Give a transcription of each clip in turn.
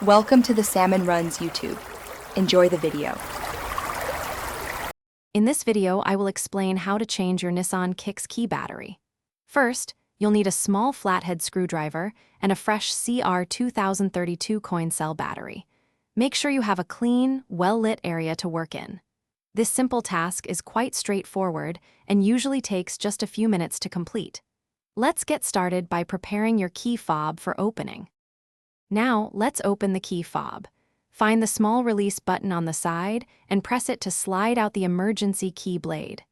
Welcome to the Salmon Runs YouTube. Enjoy the video. In this video, I will explain how to change your Nissan Kicks key battery. First, you'll need a small flathead screwdriver and a fresh CR2032 coin cell battery. Make sure you have a clean, well-lit area to work in. This simple task is quite straightforward and usually takes just a few minutes to complete. Let's get started by preparing your key fob for opening. Now, let's open the key fob. Find the small release button on the side and press it to slide out the emergency key blade.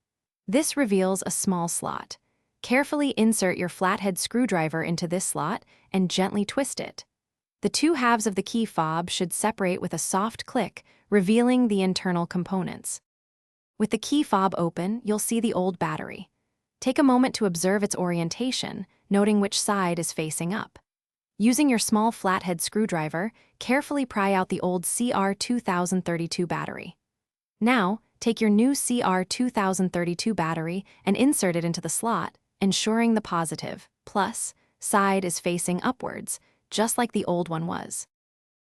This reveals a small slot. Carefully insert your flathead screwdriver into this slot and gently twist it. The two halves of the key fob should separate with a soft click, revealing the internal components. With the key fob open, you'll see the old battery. Take a moment to observe its orientation, noting which side is facing up. Using your small flathead screwdriver, carefully pry out the old CR2032 battery. Now, take your new CR2032 battery and insert it into the slot, ensuring the positive, plus, side is facing upwards, just like the old one was.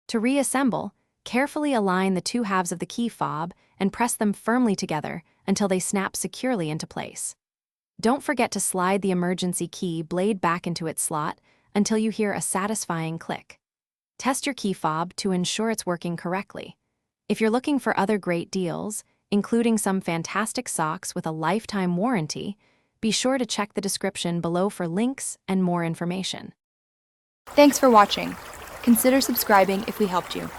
To reassemble, carefully align the two halves of the key fob and press them firmly together until they snap securely into place. Don't forget to slide the emergency key blade back into its slot until you hear a satisfying click. Test your key fob to ensure it's working correctly. If you're looking for other great deals, including some fantastic socks with a lifetime warranty, be sure to check the description below for links and more information. Thanks for watching. Consider subscribing if we helped you.